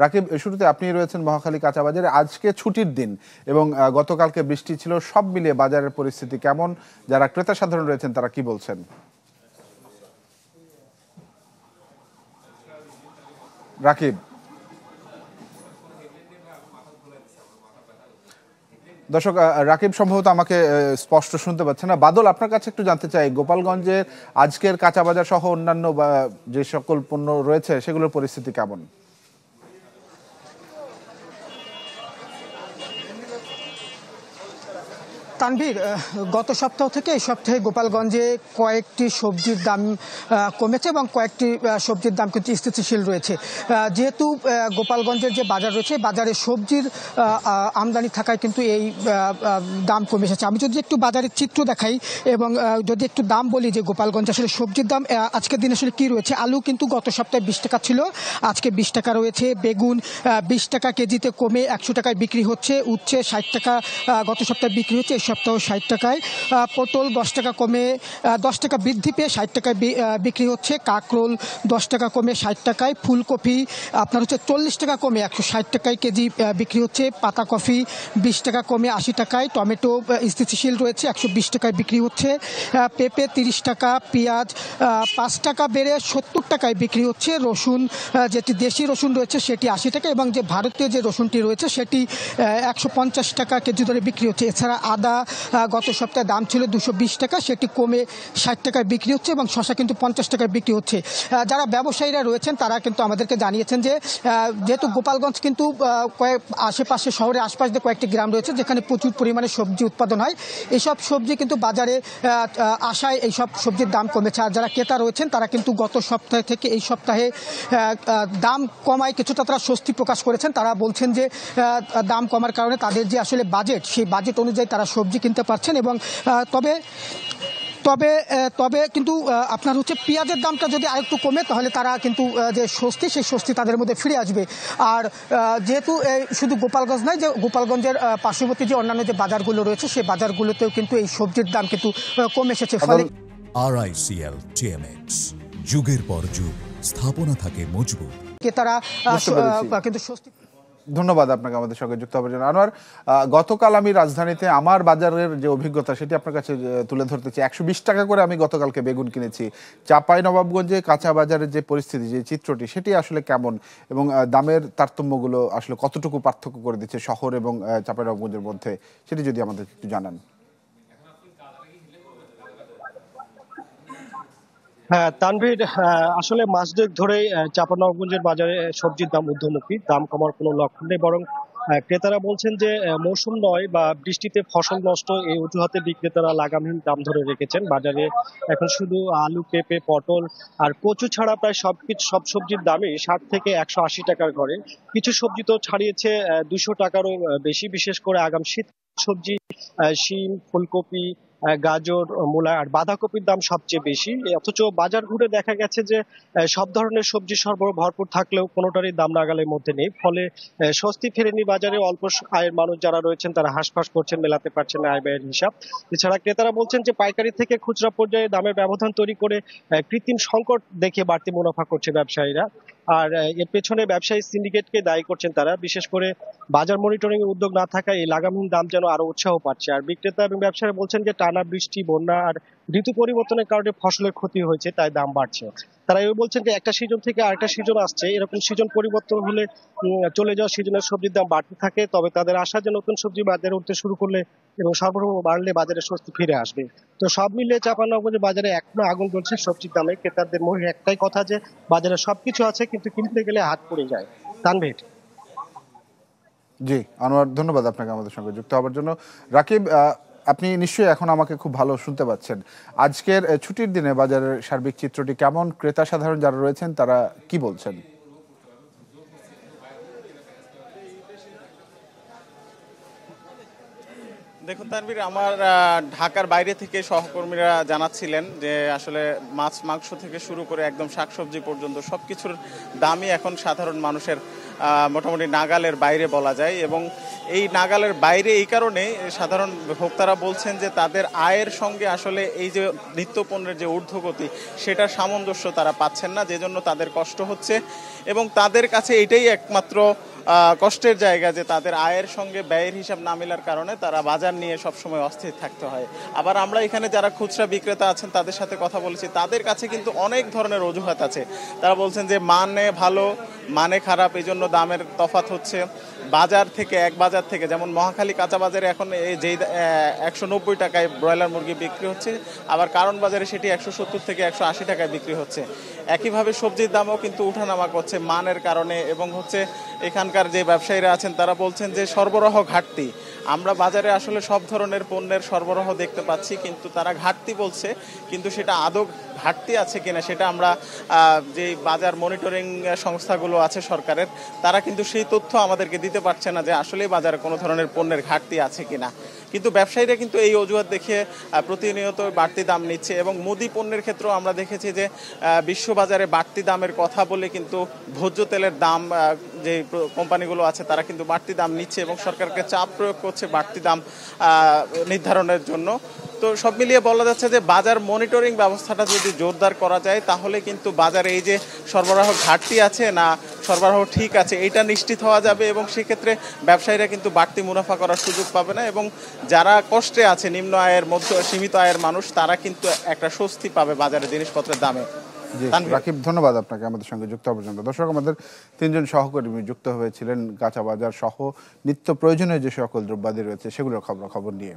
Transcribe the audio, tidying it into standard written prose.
রাকিব, শুরুতে আপনি রয়েছেন মহাখালী কাঁচা বাজারে। আজকে ছুটির দিন এবং গতকালকে বৃষ্টি ছিল, সব মিলিয়ে বাজারের পরিস্থিতি কেমন? যারা ক্রেতা সাধারণ রয়েছেন তারা কি বলছেন? রাকিব, দর্শক, রাকিব সম্ভবত আমাকে স্পষ্ট শুনতে পাচ্ছে না। বাদল, আপনার কাছে একটু জানতে চাই, গোপালগঞ্জের আজকের কাঁচা বাজার সহ অন্যান্য যে সকল পণ্য রয়েছে সেগুলোর পরিস্থিতি কেমন? তানভীর, গত সপ্তাহ থেকে এই সপ্তাহে গোপালগঞ্জে কয়েকটি সবজির দাম কমেছে এবং কয়েকটি সবজির দাম কিন্তু স্থিতিশীল রয়েছে। যেহেতু গোপালগঞ্জের যে বাজার রয়েছে, বাজারে সবজির আমদানি থাকায় কিন্তু এই দাম কমে এসেছে। আমি যদি একটু বাজারের চিত্র দেখাই এবং যদি একটু দাম বলি যে গোপালগঞ্জে আসলে সবজির দাম আজকের দিনে আসলে কী রয়েছে। আলু কিন্তু গত সপ্তাহে 20 টাকা ছিল, আজকে 20 টাকা রয়েছে। বেগুন 20 টাকা কেজিতে কমে 100 টাকায় বিক্রি হচ্ছে। উচ্ছে 60 টাকা গত সপ্তাহে বিক্রি হচ্ছে, সপ্তাহ 60 টাকায়। পটল 10 টাকা কমে 10 টাকা বৃদ্ধি পেয়ে 60 টাকায় বিক্রি হচ্ছে। কাঁকরোল 10 টাকা কমে 60 টাকায়। ফুলকপি আপনার হচ্ছে 40 টাকা কমে 160 টাকায় কেজি বিক্রি হচ্ছে। পাতাকপি 20 টাকা কমে 80 টাকায়। টমেটো স্থিতিশীল রয়েছে, 120 টাকায় বিক্রি হচ্ছে। পেঁপে 30 টাকা, পেঁয়াজ 5 টাকা বেড়ে 70 টাকায় বিক্রি হচ্ছে। রসুন, যেটি দেশি রসুন রয়েছে সেটি 80 টাকা এবং যে ভারতীয় যে রসুনটি রয়েছে সেটি 150 টাকা কেজি ধরে বিক্রি হচ্ছে। এছাড়া আদা গত সপ্তাহে দাম ছিল 220 টাকা, সেটি কমে 60 টাকায় বিক্রি হচ্ছে এবং শসা কিন্তু 50 টাকায় বিক্রি হচ্ছে। যারা ব্যবসায়ীরা রয়েছেন তারা কিন্তু আমাদেরকে জানিয়েছেন যে যেহেতু গোপালগঞ্জ কিন্তু আশেপাশে শহরের আশপাশ দিয়ে কয়েকটি গ্রাম রয়েছে যেখানে প্রচুর পরিমাণে সবজি উৎপাদন হয়, এইসব সবজি কিন্তু বাজারে আসায় এইসব সবজির দাম কমেছে। আর যারা ক্রেতা রয়েছেন তারা কিন্তু গত সপ্তাহ থেকে এই সপ্তাহে দাম কমায় কিছুটা তারা স্বস্তি প্রকাশ করেছেন। তারা বলছেন যে দাম কমার কারণে তাদের যে আসলে বাজেট, সেই বাজেট অনুযায়ী তারা সবজি কিনতে পারছেন। এবং তবে তবে তবে কিন্তু আপনার হচ্ছে পেঁয়াজের দামটা যদি আরেকটু কমে তাহলে তারা কিন্তু যে স্বস্তি, সেই স্বস্তি তাদের মধ্যে ফিরে আসবে। আর যেহেতু শুধু গোপালগঞ্জ নয়, যে গোপালগঞ্জের পার্শ্ববর্তী যে অন্যান্য যে বাজারগুলো রয়েছে সেই বাজারগুলোতেও কিন্তু এই সবজির দাম কিন্তু কমে এসেছে। ফলে RICL TMX, যুগের পর যুগ স্থাপনা থাকে মজবুত। ক্রেতারা কিন্তু স্বস্তি। ধন্যবাদ আপনাকে আমাদের সঙ্গে যুক্ত হওয়ার জন্য। আনোয়ার, গতকাল আমি রাজধানীতে আমার বাজারের যে অভিজ্ঞতা সেটি আপনার কাছে তুলে ধরতে চাই। 120 টাকা করে আমি গতকালকে বেগুন কিনেছি। চাঁপাইনবাবগঞ্জে কাঁচা বাজারের যে পরিস্থিতি, যে চিত্রটি, সেটি আসলে কেমন এবং দামের তারতম্যগুলো আসলে কতটুকু পার্থক্য করে দিচ্ছে শহর এবং চাঁপাইনবাবগঞ্জের মধ্যে, সেটি যদি আমাদের একটু জানান। হ্যাঁ তানভীর, আসলে মাস দুয়েক ধরেই চাঁপাইনবাবগঞ্জের বাজারে সবজির দাম ঊর্ধ্বমুখী, দাম কমার কোনো লক্ষণ নেই। বরং ক্রেতারা বলছেন যে মৌসুম নয় বা বৃষ্টিতে ফসল নষ্ট, এই অজুহাতে বিক্রেতারা লাগামহীন দাম ধরে রেখেছেন। বাজারে এখন শুধু আলু, পেঁপে, পটল আর কচু ছাড়া প্রায় সব সবজির দামই 60 থেকে 180 টাকার ঘরে। কিছু সবজি তো ছাড়িয়েছে 200 টাকারও বেশি। বিশেষ করে আগাম শীত সবজি, শিম, ফুলকপি, গাজর, মূলা আর বাঁধাকপির দাম সবচেয়ে বেশি। অথচ বাজার ঘুরে দেখা গেছে যে সব ধরনের সবজি সরবরাহ ভরপুর থাকলেও কোনোটারই দাম নাগালের মধ্যে নেই। ফলে স্বস্তি ফেরেনি বাজারে। অল্প আয়ের মানুষ যারা রয়েছেন তারা হাঁসফাঁস করছেন, মেলাতে পারছেন না আয় ব্যয়ের হিসাব। এছাড়া ক্রেতারা বলছেন যে পাইকারি থেকে খুচরা পর্যায়ে দামের ব্যবধান তৈরি করে কৃত্রিম সংকট দেখে বাড়তি মুনাফা করছে ব্যবসায়ীরা। আর এর পেছনে ব্যবসায়ী সিন্ডিকেটকে দায়ী করছেন তারা। বিশেষ করে বাজার মনিটরিং এর উদ্যোগ না থাকায় এই লাগামহীন দাম যেন আরো উৎসাহ পাচ্ছে। আর বিক্রেতা এবং ব্যবসায়ীরা বলছেন যে টানা বৃষ্টি, বন্যা আর ঋতু পরিবর্তনের কারণে ফসলের ক্ষতি হয়েছে, তাই দাম বাড়ছে। তারা এই বলছেন যে একটা সিজন থেকে আরেকটা সিজন আসছে, এরকম সিজন পরিবর্তন হলে চলে যাওয়া সিজনের সবজির দাম বাড়তে থাকে। তবে তাদের আশা যে নতুন সবজি বাজারে উঠতে শুরু করলে এবং সরবরাহ বাড়লে বাজারে স্বস্তি ফিরে আসবে। তো সব মিলিয়ে চাঁপাইনবাবগঞ্জের বাজারে এখনো আগুন জ্বলছে সবজির দামে। ক্রেতাদের মনে একটাই কথা যে বাজারে সবকিছু আছে কিন্তু কিনতে গেলে হাত পড়ে যায়। তানভীর। জি আনোয়ার, ধন্যবাদ আপনাকে আমাদের সঙ্গে যুক্ত হওয়ার জন্য। রাকিব, আপনি নিশ্চয়ই এখন আমাকে খুব ভালো শুনতে পাচ্ছেন। আজকের ছুটির দিনে বাজারের সার্বিক চিত্রটি কেমন? ক্রেতা সাধারণ যারা রয়েছেন তারা কি বলছেন? দেখুন তানভীর, আমার ঢাকার বাইরে থেকে সহকর্মীরা জানাচ্ছিলেন যে আসলে মাছ মাংস থেকে শুরু করে একদম শাকসবজি পর্যন্ত সবকিছুর দামই এখন সাধারণ মানুষের মোটামুটি নাগালের বাইরে বলা যায়। এবং এই নাগালের বাইরে। এই কারণে সাধারণ ভোক্তারা বলছেন যে তাদের আয়ের সঙ্গে আসলে এই যে নিত্যপণ্যের যে ঊর্ধ্বগতি সেটার সামঞ্জস্য তারা পাচ্ছেন না, যেজন্য তাদের কষ্ট হচ্ছে এবং তাদের কাছে এটাই একমাত্র কষ্টের জায়গা যে তাদের আয়ের সঙ্গে ব্যয়ের হিসাব না মেলার কারণে তারা বাজার নিয়ে সবসময় অস্থির থাকতে হয়। আবার আমরা এখানে যারা খুচরা বিক্রেতা আছেন তাদের সাথে কথা বলেছি, তাদের কাছে কিন্তু অনেক ধরনের অজুহাত আছে। তারা বলছেন যে মানে ভালো মানে খারাপ, এই জন্য দামের তফাৎ হচ্ছে। বাজার থেকে এক বাজার থেকে, যেমন মহাখালী কাঁচা বাজারে এখন যেই 190 টাকায় ব্রয়লার মুরগি বিক্রি হচ্ছে, আবার কারণ বাজারে সেটি 170 থেকে 180 টাকায় বিক্রি হচ্ছে। একইভাবে সবজির দামও কিন্তু উঠানামা করছে মানের কারণে, এবং হচ্ছে এখানকার যে ব্যবসায়ীরা আছেন তারা বলছেন যে সরবরাহ ঘাটতি। আমরা বাজারে আসলে সব ধরনের পণ্যের সরবরাহ দেখতে পাচ্ছি, কিন্তু তারা ঘাটতি বলছে, কিন্তু সেটা আদৌ ঘাটতি আছে কিনা সেটা আমরা যে বাজার মনিটরিং সংস্থাগুলো আছে সরকারের, তারা কিন্তু সেই তথ্য আমাদেরকে দিতে পারছে না যে আসলে বাজারে কোনো ধরনের পণ্যের ঘাটতি আছে কিনা। কিন্তু ব্যবসায়ীরা কিন্তু এই অজুহাত দেখিয়ে প্রতিনিয়ত বাড়তি দাম নিচ্ছে, এবং মুদি পণ্যের ক্ষেত্রেও আমরা দেখেছি যে বিশ্ববাজারে বাড়তি দামের কথা বলে কিন্তু ভোজ্য তেলের দাম যে কোম্পানিগুলো আছে তারা কিন্তু বাড়তি দাম নিচ্ছে এবং সরকারকে চাপ প্রয়োগ করছে বাড়তি দাম নির্ধারণের জন্য। তো সব মিলিয়ে বলা যাচ্ছে যে বাজার মনিটরিং ব্যবস্থাটা যদি জোরদার করা যায় তাহলে কিন্তু বাজারে এই যে সরবরাহ ঘাটতি আছে না সরবরাহ ঠিক আছে এটা নিশ্চিত হওয়া যাবে, এবং সেক্ষেত্রে ব্যবসায়ীরা কিন্তু বাড়তি মুনাফা করার সুযোগ পাবে না, এবং যারা কষ্টে আছে নিম্ন আয়ের মধ্য সীমিত আয়ের মানুষ তারা কিন্তু একটা স্বস্তি পাবে বাজারে জিনিসপত্রের দামে। রাকিব, ধন্যবাদ আপনাকে আমাদের সঙ্গে যুক্ত হওয়ার জন্য। দর্শক, আমাদের 3 জন সহকর্মী যুক্ত হয়েছিলেন কাঁচা বাজার সহ নিত্য প্রয়োজনীয় যে সকল দ্রব্যাদি রয়েছে সেগুলোর খবর নিয়ে।